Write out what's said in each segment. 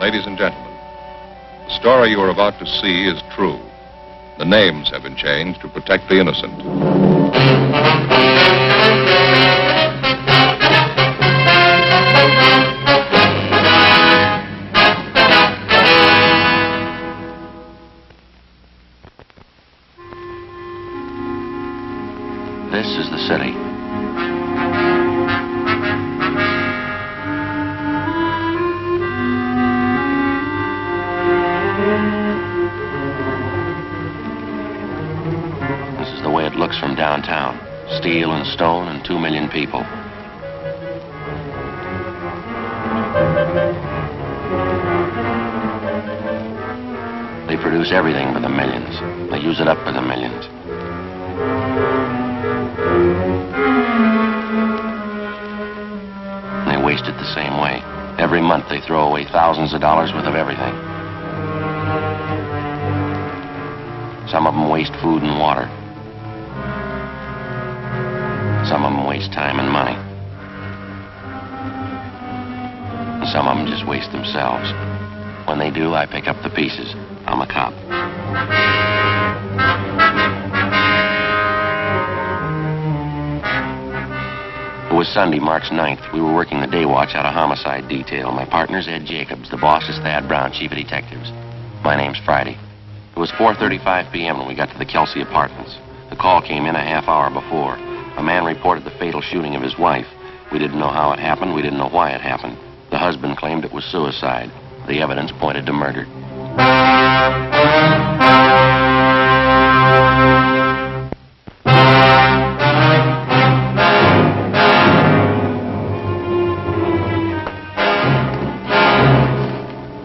Ladies and gentlemen, the story you are about to see is true. The names have been changed to protect the innocent. This is the city. This is the way it looks from downtown. Steel and stone and 2 million people. They produce everything for the millions. They use it up for the millions. They waste it the same way. Every month they throw away thousands of dollars worth of everything. Some of them waste food and water. Some of them waste time and money. And some of them just waste themselves. When they do, I pick up the pieces. I'm a cop. It was Sunday, March 9th. We were working the day watch out of homicide detail. My partner's Ed Jacobs. The boss is Thad Brown, chief of detectives. My name's Friday. It was 4:35 p.m. when we got to the Kelsey apartments. The call came in a half hour before. A man reported the fatal shooting of his wife. We didn't know how it happened. We didn't know why it happened. The husband claimed it was suicide. The evidence pointed to murder.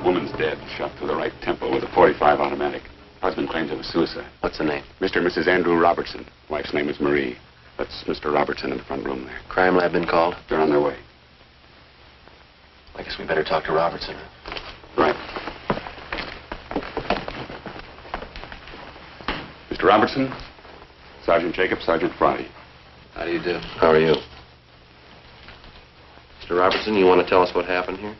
Woman's dead, shot through the right temple with a .45 automatic. Husband claims it was suicide. What's the name? Mr. and Mrs. Andrew Robertson. Wife's name is Marie. That's Mr. Robertson in the front room there. Crime lab been called? They're on their way. I guess we better talk to Robertson. Right. Mr. Robertson, Sergeant Jacob, Sergeant Friday. How do you do? How are you? Mr. Robertson, you want to tell us what happened here?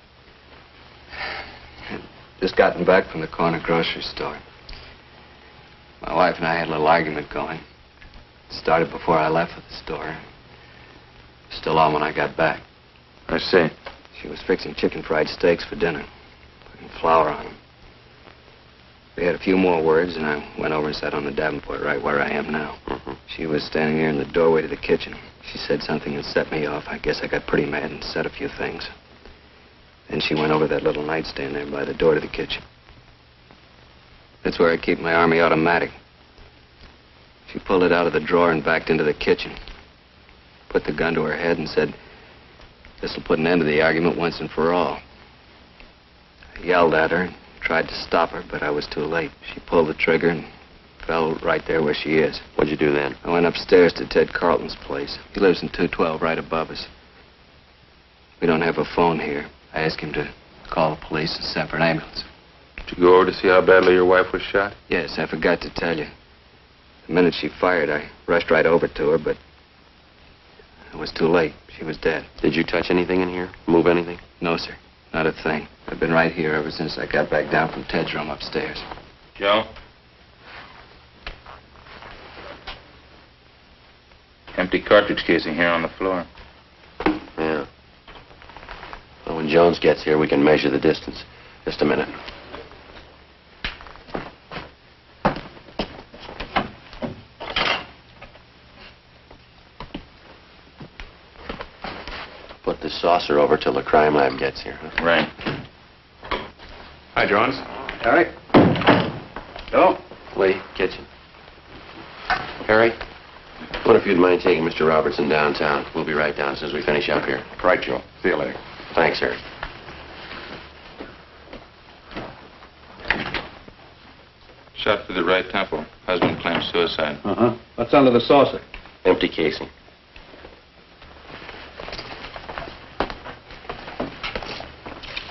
Just gotten back from the corner grocery store. My wife and I had a little argument going. It started before I left for the store. Still on when I got back. I see. She was fixing chicken fried steaks for dinner, putting flour on them. We had a few more words, and I went over and sat on the Davenport right where I am now. She was standing there in the doorway to the kitchen. She said something that set me off. I guess I got pretty mad and said a few things. Then she went over that little nightstand there by the door to the kitchen. That's where I keep my Army automatic. She pulled it out of the drawer and backed into the kitchen. Put the gun to her head and said, "This'll put an end to the argument once and for all." I yelled at her and tried to stop her, but I was too late. She pulled the trigger and fell right there where she is. What'd you do then? I went upstairs to Ted Carlton's place. He lives in 212 right above us. We don't have a phone here. I asked him to call the police and send for an ambulance. Did you go over to see how badly your wife was shot? Yes, I forgot to tell you. The minute she fired, I rushed right over to her, but it was too late. She was dead. Did you touch anything in here? Move anything? No, sir. Not a thing. I've been right here ever since I got back down from Ted's room upstairs. Joe? Empty cartridge casing here on the floor. Yeah. Well, when Jones gets here, we can measure the distance. Just a minute. Put this saucer over till the crime lab gets here, huh? Right. Hi, Jones. Harry? Joe? Lee, kitchen. Harry, what if you'd mind taking Mr. Robertson downtown? We'll be right down as soon as we finish up here. Right, Joe. See you later. Thanks, Harry. Shot through the right temple. Husband claims suicide. Uh-huh. What's under the saucer? Empty casing.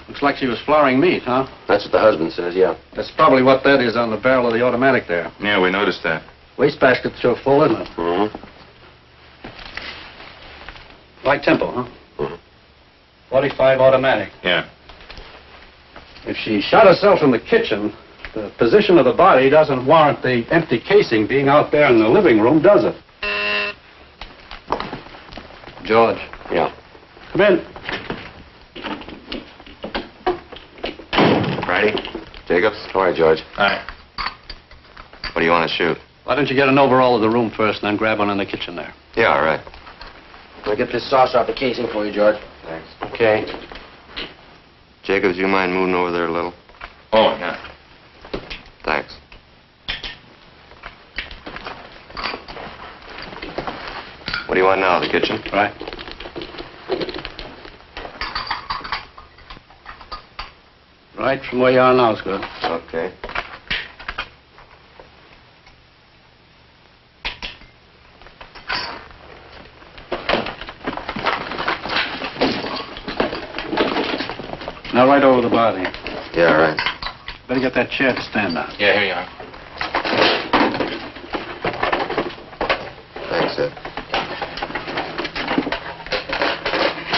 Looks like she was flouring meat, huh? That's what the husband says, yeah. That's probably what that is on the barrel of the automatic there. Yeah, we noticed that. Wastebasket's sure full, isn't it? Mm-hmm. Right tempo, huh? Mm-hmm. 45 automatic. Yeah. If she shot herself in the kitchen, the position of the body doesn't warrant the empty casing being out there in the living room, does it? George. Yeah. Come in. Friday? Jacobs? All right, George. Hi. What do you want to shoot? Why don't you get an overall of the room first and then grab one in the kitchen there? Yeah, all right. I'll get this saucer off the casing for you, George. Thanks. Okay. Jacobs, you mind moving over there a little? Oh, yeah. Thanks. What do you want now, the kitchen? Right. Right from where you are now is good. Okay. Now right over the body. Yeah, all right. Better get that chair to stand on. Yeah, here you are. Thanks, Ed.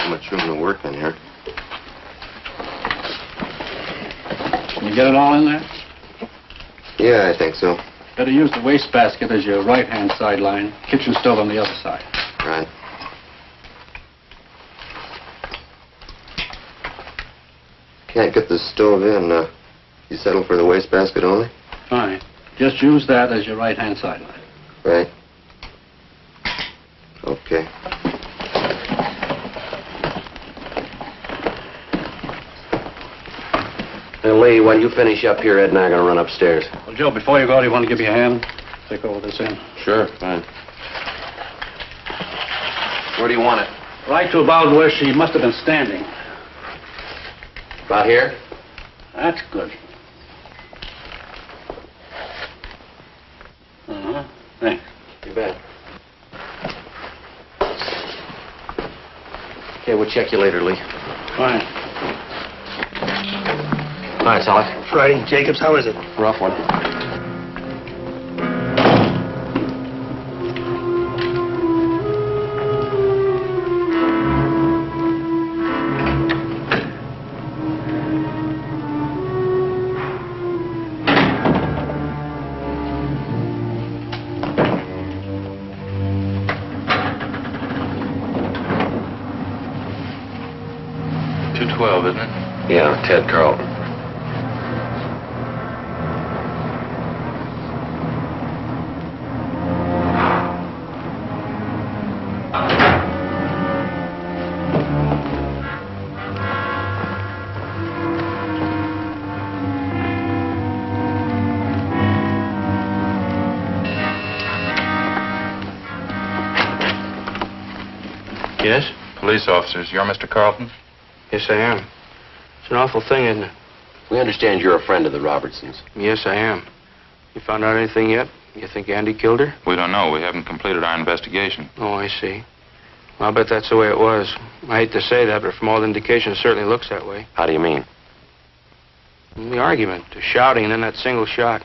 Too much room to work in here. Can you get it all in there? Yeah, I think so. Better use the wastebasket as your right-hand sideline. Kitchen stove on the other side. Right. Can't get the stove in. You settle for the wastebasket only? Fine. Just use that as your right-hand sideline. Right. Okay. Hey, Lee, while you finish up here, Ed and I are going to run upstairs. Well, Joe, before you go, do you want to give me a hand? Take all this in. Sure, fine. Where do you want it? Right to about where she must have been standing. About here? That's good. Uh-huh. Thanks. You bet. Okay, we'll check you later, Lee. Fine. Hi, Sally. Friday, Jacobs, how is it? Rough one. Isn't it? Yeah, Ted Carlton. Yes? Police officers, you're Mr. Carlton? Yes, I am. It's an awful thing, isn't it? We understand you're a friend of the Robertsons. Yes, I am. You found out anything yet? You think Andy killed her? We don't know. We haven't completed our investigation. Oh, I see. Well, I'll bet that's the way it was. I hate to say that, but from all the indications, it certainly looks that way. How do you mean? The argument, the shouting, and then that single shot.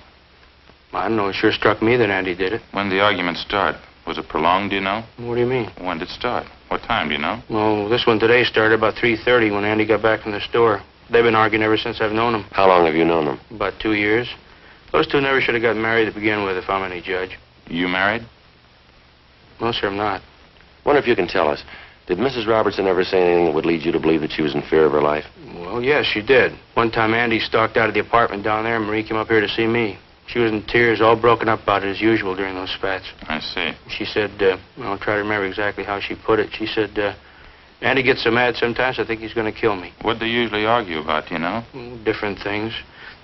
I don't know. It sure struck me that Andy did it. When did the argument start? Was it prolonged, do you know? What do you mean? When did it start? What time, do you know? Well, this one today started about 3:30 when Andy got back from the store. They've been arguing ever since I've known them. How long have you known them? About 2 years. Those two never should have gotten married to begin with, if I'm any judge. You married? No, sir, I'm not. Wonder if you can tell us. Did Mrs. Robertson ever say anything that would lead you to believe that she was in fear of her life? Well, yes, she did. One time Andy stalked out of the apartment down there, and Marie came up here to see me. She was in tears, all broken up about it as usual during those spats. I see. She said, I'll try to remember exactly how she put it. She said, Andy gets so mad sometimes I think he's going to kill me. What do they usually argue about, do you know? Different things.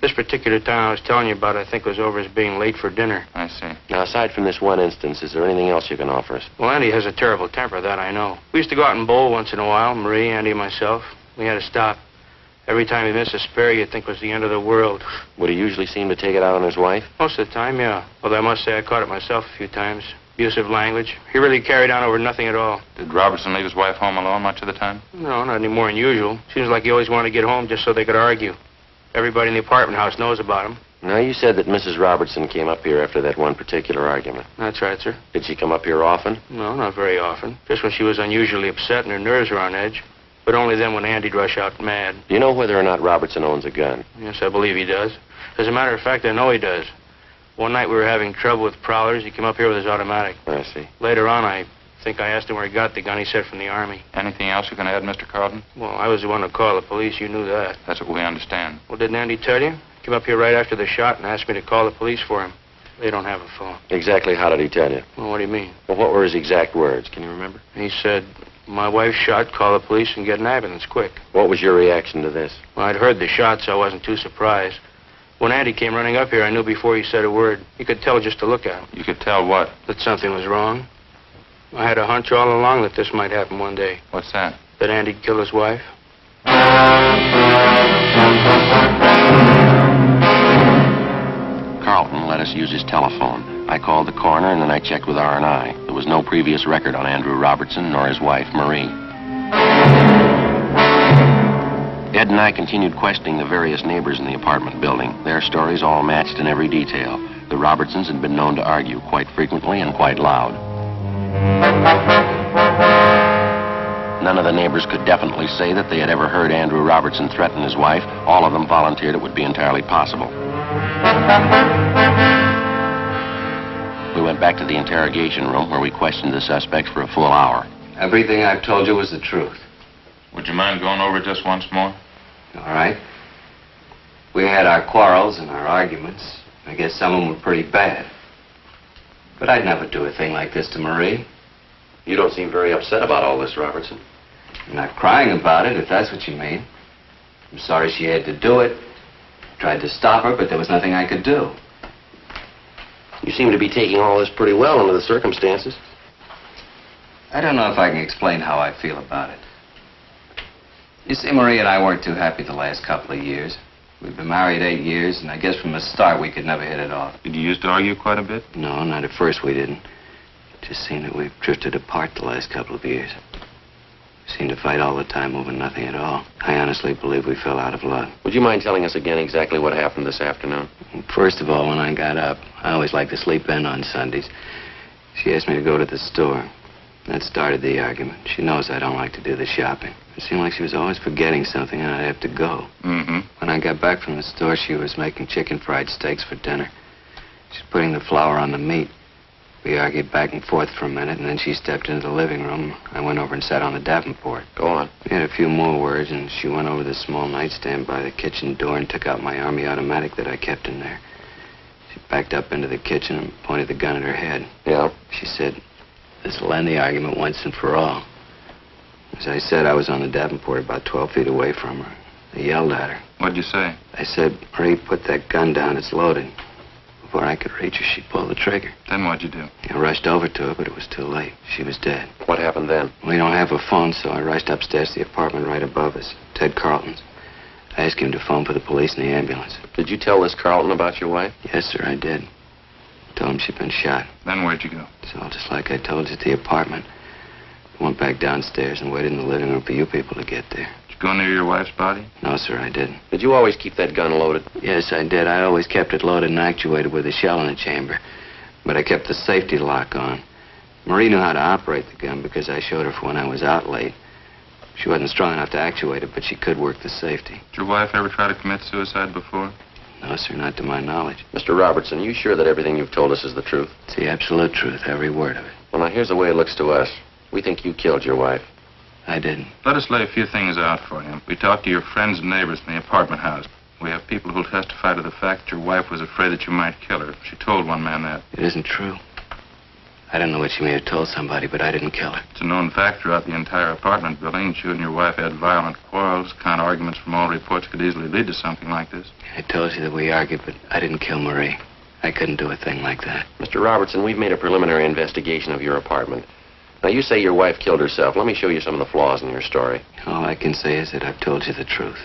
This particular time I was telling you about, I think, was over his being late for dinner. I see. Now, aside from this one instance, is there anything else you can offer us? Well, Andy has a terrible temper, that I know. We used to go out and bowl once in a while, Marie, Andy, and myself. We had to stop. Every time he missed a spare, you'd think it was the end of the world. Would he usually seem to take it out on his wife? Most of the time, yeah. Although I must say I caught it myself a few times. Abusive language. He really carried on over nothing at all. Did Robertson leave his wife home alone much of the time? No, not any more than usual. Seems like he always wanted to get home just so they could argue. Everybody in the apartment house knows about him. Now, you said that Mrs. Robertson came up here after that one particular argument. That's right, sir. Did she come up here often? No, not very often. Just when she was unusually upset and her nerves were on edge. but only then when Andy'd rush out mad. Do you know whether or not Robertson owns a gun? Yes, I believe he does. As a matter of fact, I know he does. One night we were having trouble with prowlers. He came up here with his automatic. I see. Later on, I think I asked him where he got the gun. He said from the Army. Anything else you can add, Mr. Carlton? Well, I was the one to call the police. You knew that. That's what we understand. Well, didn't Andy tell you? He came up here right after the shot and asked me to call the police for him. They don't have a phone. Exactly how did he tell you? Well, what do you mean? Well, what were his exact words? Can you remember? He said, my wife's shot, call the police and get an ambulance quick. What was your reaction to this? Well, I'd heard the shot, so I wasn't too surprised. When Andy came running up here, I knew before he said a word. You could tell just to look at him. You could tell what? That something was wrong. I had a hunch all along that this might happen one day. What's that? That Andy'd kill his wife. Carlton let us use his telephone. I called the coroner, and then I checked with R&I. There was no previous record on Andrew Robertson nor his wife, Marie. Ed and I continued questioning the various neighbors in the apartment building. Their stories all matched in every detail. The Robertsons had been known to argue quite frequently and quite loud. None of the neighbors could definitely say that they had ever heard Andrew Robertson threaten his wife. All of them volunteered it would be entirely possible. We went back to the interrogation room where we questioned the suspects for a full hour. Everything I've told you was the truth. Would you mind going over it just once more? All right. We had our quarrels and our arguments. I guess some of them were pretty bad. But I'd never do a thing like this to Marie. You don't seem very upset about all this, Robertson. I'm not crying about it, if that's what you mean. I'm sorry she had to do it. Tried to stop her, but there was nothing I could do. You seem to be taking all this pretty well under the circumstances. I don't know if I can explain how I feel about it. You see, Marie and I weren't too happy the last couple of years. We've been married 8 years, and I guess from the start we could never hit it off. Did you used to argue quite a bit? No, not at first we didn't. Just seemed that we've drifted apart the last couple of years. We seemed to fight all the time over nothing at all. I honestly believe we fell out of love. Would you mind telling us again exactly what happened this afternoon? First of all, when I got up, I always like to sleep in on Sundays. She asked me to go to the store. That started the argument. She knows I don't like to do the shopping. It seemed like she was always forgetting something and I'd have to go. Mm-hmm. When I got back from the store, she was making chicken fried steaks for dinner. She's putting the flour on the meat. We argued back and forth for a minute, and then she stepped into the living room. I went over and sat on the Davenport. Go on. We had a few more words, and she went over to the small nightstand by the kitchen door and took out my Army automatic that I kept in there. She backed up into the kitchen and pointed the gun at her head. Yeah? She said, "This'll end the argument once and for all." As I said, I was on the Davenport about 12 feet away from her. I yelled at her. What'd you say? I said, "Marie, put that gun down. It's loaded." Before I could reach her, she pulled the trigger. Then what'd you do? I rushed over to her, but it was too late. She was dead. What happened then? We don't have a phone, so I rushed upstairs to the apartment right above us, Ted Carlton's. I asked him to phone for the police and the ambulance. Did you tell this Carlton about your wife? Yes, sir, I did. Told him she'd been shot. Then where'd you go? So just like I told you, at the apartment. I went back downstairs and waited in the living room for you people to get there. Did you go near your wife's body? No, sir, I didn't. Did you always keep that gun loaded? Yes, I did. I always kept it loaded and actuated with a shell in the chamber. But I kept the safety lock on. Marie knew how to operate the gun because I showed her for when I was out late. She wasn't strong enough to actuate it, but she could work the safety. Did your wife ever try to commit suicide before? No, sir, not to my knowledge. Mr. Robertson, you sure that everything you've told us is the truth? It's the absolute truth, every word of it. Well, now, here's the way it looks to us. We think you killed your wife. I didn't. Let us lay a few things out for you. We talked to your friends and neighbors in the apartment house. We have people who'll testify to the fact that your wife was afraid that you might kill her. She told one man that. It isn't true. I don't know what she may have told somebody, but I didn't kill her. It's a known fact throughout the entire apartment building that you and your wife had violent quarrels. Kind of arguments from all reports could easily lead to something like this. I told you that we argued, but I didn't kill Marie. I couldn't do a thing like that. Mr. Robertson, we've made a preliminary investigation of your apartment. Now, you say your wife killed herself. Let me show you some of the flaws in your story. All I can say is that I've told you the truth.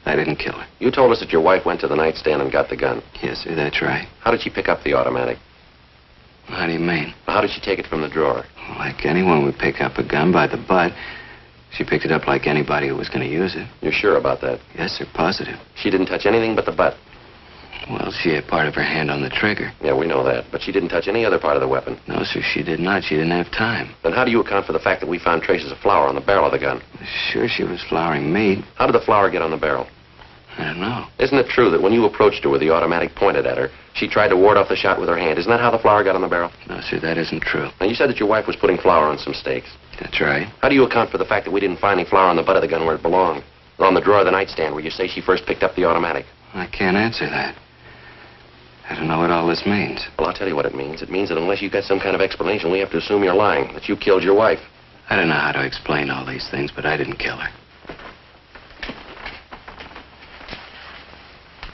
I didn't kill her. You told us that your wife went to the nightstand and got the gun. Yes, sir, that's right. How did she pick up the automatic? How do you mean? How did she take it from the drawer? Like anyone would pick up a gun by the butt. She picked it up like anybody who was going to use it. You're sure about that? Yes, sir, positive. She didn't touch anything but the butt. Well, she had part of her hand on the trigger. Yeah, we know that. But she didn't touch any other part of the weapon. No, sir, she did not. She didn't have time. Then how do you account for the fact that we found traces of flour on the barrel of the gun? Sure, she was flouring meat. How did the flour get on the barrel? I don't know. Isn't it true that when you approached her with the automatic pointed at her, she tried to ward off the shot with her hand? Isn't that how the flour got on the barrel? No, sir, that isn't true. Now, you said that your wife was putting flour on some steaks. That's right. How do you account for the fact that we didn't find any flour on the butt of the gun where it belonged? Or on the drawer of the nightstand where you say she first picked up the automatic? I can't answer that. I don't know what all this means. Well, I'll tell you what it means. It means that unless you've got some kind of explanation, we have to assume you're lying, that you killed your wife. I don't know how to explain all these things, but I didn't kill her.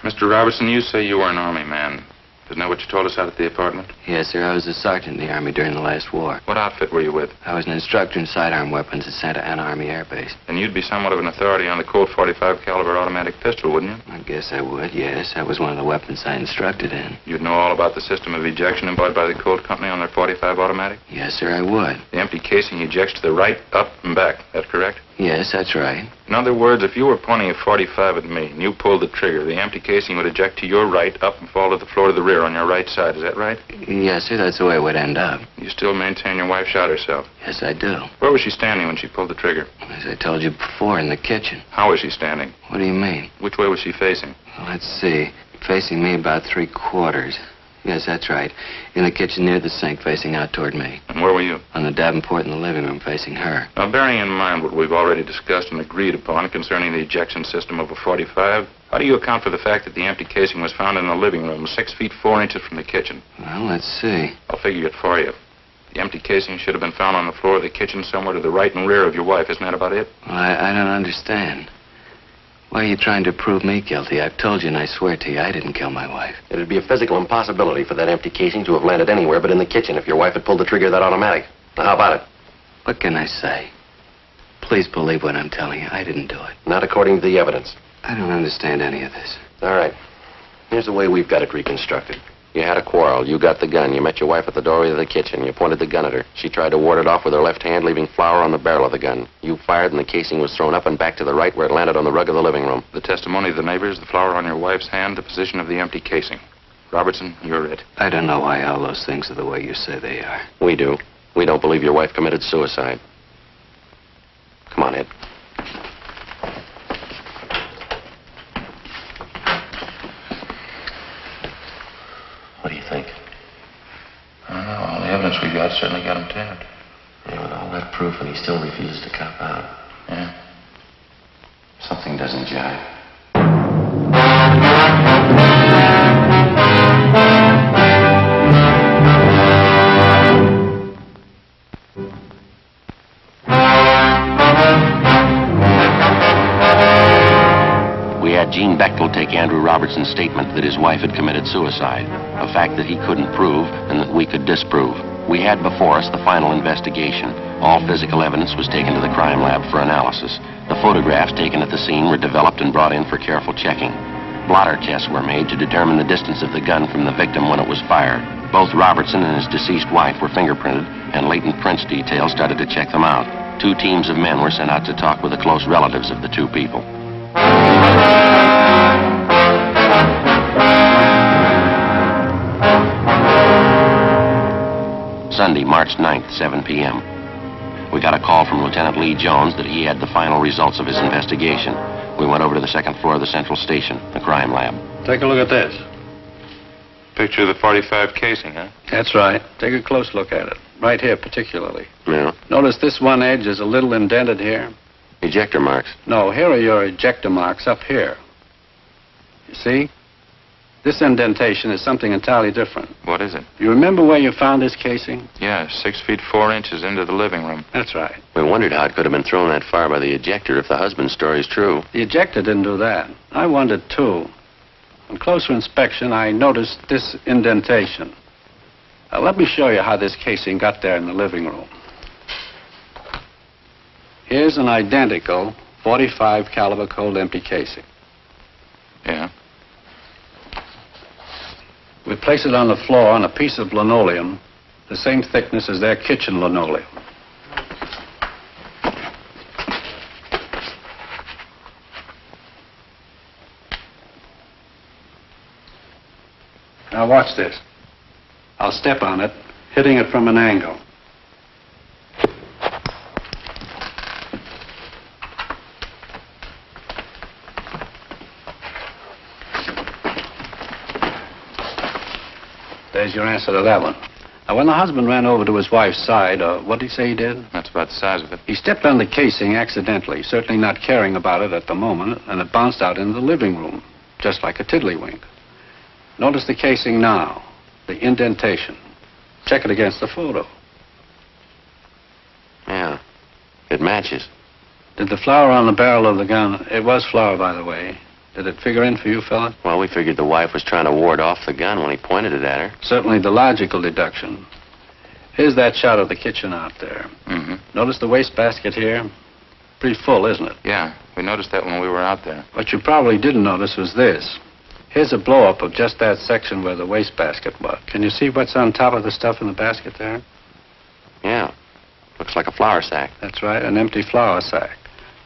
Mr. Robertson, you say you were an Army man. Isn't that what you told us out at the apartment? Yes, sir. I was a sergeant in the Army during the last war. What outfit were you with? I was an instructor in sidearm weapons at Santa Ana Army Air Base. Then you'd be somewhat of an authority on the Colt .45 caliber automatic pistol, wouldn't you? I guess I would, yes. That was one of the weapons I instructed in. You'd know all about the system of ejection employed by the Colt Company on their .45 automatic? Yes, sir, I would. The empty casing ejects to the right, up, and back. That correct? Yes, that's right. In other words, if you were pointing a .45 at me and you pulled the trigger, the empty casing would eject to your right, up, and fall to the floor to the rear on your right side. Is that right? Yes, sir, that's the way it would end up. You still maintain your wife shot herself? Yes, I do. Where was she standing when she pulled the trigger? As I told you before, in the kitchen. How was she standing? What do you mean? Which way was she facing? Well, let's see. Facing me about 3/4. Yes, that's right. In the kitchen near the sink, facing out toward me. And where were you? On the Davenport in the living room, facing her. Now, bearing in mind what we've already discussed and agreed upon concerning the ejection system of a .45, how do you account for the fact that the empty casing was found in the living room, 6 feet 4 inches from the kitchen? Well, let's see. I'll figure it for you. The empty casing should have been found on the floor of the kitchen somewhere to the right and rear of your wife. Isn't that about it? Well, I don't understand. Why are you trying to prove me guilty? I've told you, and I swear to you, I didn't kill my wife. It'd be a physical impossibility for that empty casing to have landed anywhere but in the kitchen if your wife had pulled the trigger of that automatic. Now, how about it? What can I say? Please believe what I'm telling you. I didn't do it. Not according to the evidence. I don't understand any of this. All right. Here's the way we've got it reconstructed. You had a quarrel. You got the gun. You met your wife at the doorway of the kitchen. You pointed the gun at her. She tried to ward it off with her left hand, leaving flour on the barrel of the gun. You fired, and the casing was thrown up and back to the right where it landed on the rug of the living room. The testimony of the neighbors, the flour on your wife's hand, the position of the empty casing. Robertson, you're it. I don't know why all those things are the way you say they are. We do. We don't believe your wife committed suicide. Come on, Ed. What do you think? I don't know. All the evidence we got certainly got him tapped. Yeah, with all that proof, and he still refuses to cop out. Yeah. Something doesn't jive. We had Gene Bechtel take Andrew Robertson's statement that his wife had committed suicide, a fact that he couldn't prove and that we could disprove. We had before us the final investigation. All physical evidence was taken to the crime lab for analysis. The photographs taken at the scene were developed and brought in for careful checking. Blotter tests were made to determine the distance of the gun from the victim when it was fired. Both Robertson and his deceased wife were fingerprinted, and latent prints details started to check them out. 2 teams of men were sent out to talk with the close relatives of the 2 people. Sunday, March 9th, 7 p.m. We got a call from Lieutenant Lee Jones that he had the final results of his investigation. We went over to the 2nd floor of the central station, the crime lab. Take a look at this. Picture of the .45 casing, huh? That's right. Take a close look at it. Right here, particularly. Yeah. Notice this one edge is a little indented here. Ejector marks. No, here are your ejector marks up here. You see? This indentation is something entirely different. What is it? You remember where you found this casing? Yeah, 6 feet 4 inches into the living room. That's right. We wondered how it could have been thrown that far by the ejector if the husband's story is true. The ejector didn't do that. I wondered, too. On closer inspection, I noticed this indentation. Let me show you how this casing got there in the living room. Here's an identical .45 caliber cold empty casing. Yeah. We place it on the floor on a piece of linoleum, the same thickness as their kitchen linoleum. Now watch this. I'll step on it, hitting it from an angle. There's your answer to that one. Now, when the husband ran over to his wife's side, what did he say he did? That's about the size of it. He stepped on the casing accidentally, certainly not caring about it at the moment, and it bounced out into the living room, just like a tiddlywink. Notice the casing now, the indentation. Check it against the photo. Yeah, it matches. Did the flower on the barrel of the gun, it was flour, by the way, did it figure in for you, fella? Well, we figured the wife was trying to ward off the gun when he pointed it at her. Certainly the logical deduction. Here's that shot of the kitchen out there. Mm-hmm. Notice the wastebasket here? Pretty full, isn't it? Yeah, we noticed that when we were out there. What you probably didn't notice was this. Here's a blow-up of just that section where the wastebasket was. Can you see what's on top of the stuff in the basket there? Yeah, looks like a flour sack. That's right, an empty flour sack.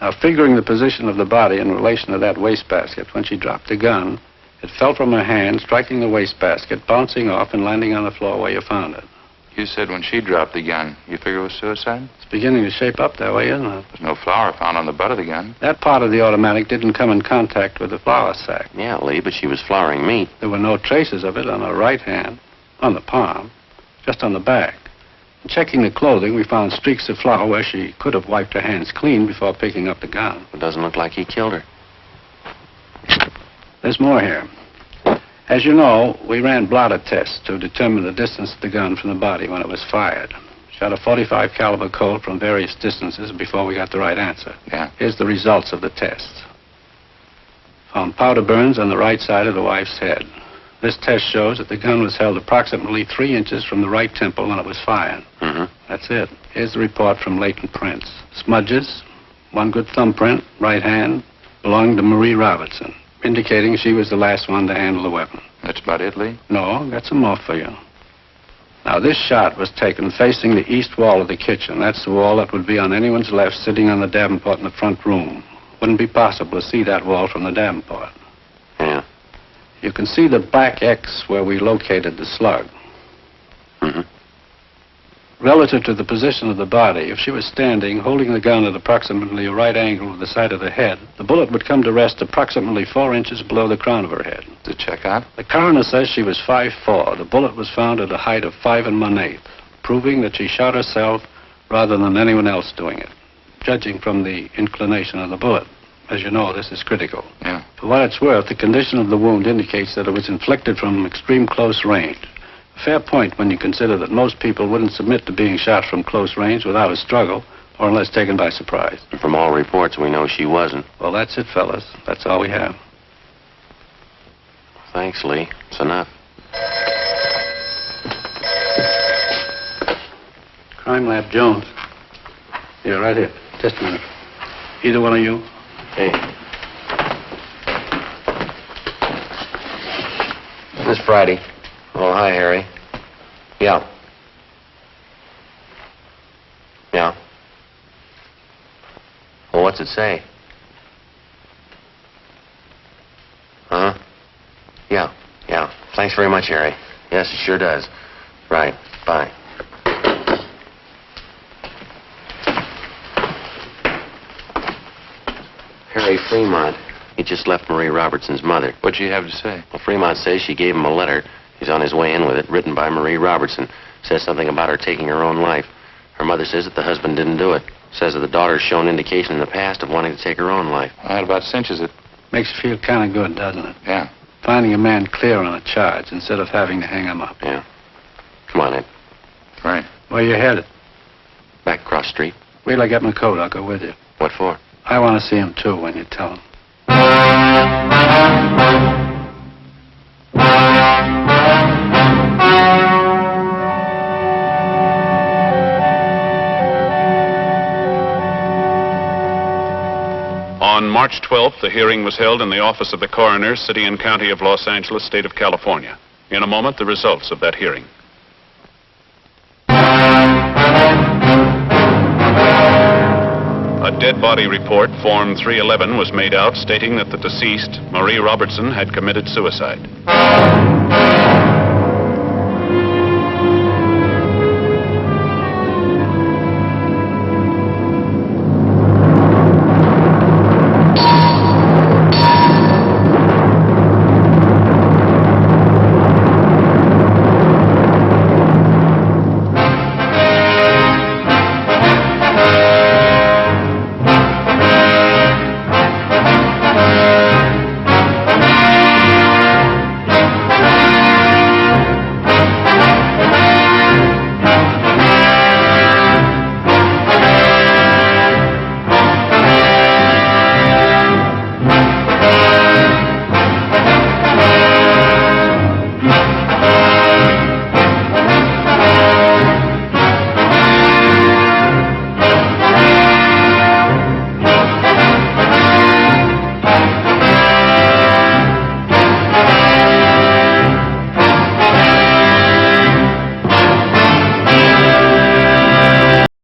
Now, figuring the position of the body in relation to that wastebasket, when she dropped the gun, it fell from her hand, striking the wastebasket, bouncing off and landing on the floor where you found it. You said when she dropped the gun, you figure it was suicide? It's beginning to shape up that way, isn't it? There's no flour found on the butt of the gun. That part of the automatic didn't come in contact with the flour sack. Yeah, Lee, but she was flouring meat. There were no traces of it on her right hand, on the palm, just on the back. In checking the clothing, we found streaks of flour where she could have wiped her hands clean before picking up the gun. It doesn't look like he killed her. There's more here. As you know, we ran blotter tests to determine the distance of the gun from the body when it was fired. Shot a .45 caliber Colt from various distances before we got the right answer. Yeah. Here's the results of the tests. Found powder burns on the right side of the wife's head. This test shows that the gun was held approximately 3 inches from the right temple when it was fired. Mm-hmm. That's it. Here's the report from latent prints. Smudges, one good thumbprint, right hand, belonged to Marie Robertson, indicating she was the last one to handle the weapon. That's about it, Lee? No, got some more for you. Now, this shot was taken facing the east wall of the kitchen. That's the wall that would be on anyone's left sitting on the Davenport in the front room. Wouldn't be possible to see that wall from the Davenport. Yeah. You can see the black X where we located the slug. Mm-hmm. Relative to the position of the body, if she was standing, holding the gun at approximately a right angle with the side of the head, the bullet would come to rest approximately 4 inches below the crown of her head. To check out? The coroner says she was 5'4". The bullet was found at a height of 5 1/8", proving that she shot herself rather than anyone else doing it, judging from the inclination of the bullet. As you know, this is critical. Yeah. For what it's worth, the condition of the wound indicates that it was inflicted from extreme close range. A fair point when you consider that most people wouldn't submit to being shot from close range without a struggle or unless taken by surprise. And from all reports, we know she wasn't. Well, that's it, fellas. That's all we have. Thanks, Lee. It's enough. Crime Lab Jones. Yeah, right here. Just a minute. Either one of you? Hey. This Friday. Oh, hi, Harry. Yeah. Yeah. Well, what's it say? Huh? Yeah, yeah. Thanks very much, Harry. Yes, it sure does. Right. Bye. Harry Fremont. He just left Marie Robertson's mother. What'd she have to say? Well, Fremont says she gave him a letter. He's on his way in with it, written by Marie Robertson. Says something about her taking her own life. Her mother says that the husband didn't do it. Says that the daughter's shown indication in the past of wanting to take her own life. Well, that about cinches it. Makes you feel kind of good, doesn't it? Yeah. Finding a man clear on a charge instead of having to hang him up. Yeah. Come on, Ed. Right. Where you headed? Back cross street. Wait till I get my coat. I'll go with you. What for? I want to see him, too, when you tell him. On March 12th, the hearing was held in the office of the coroner, City and County of Los Angeles, State of California. In a moment, the results of that hearing. A dead body report, Form 311, was made out stating that the deceased, Marie Robertson, had committed suicide.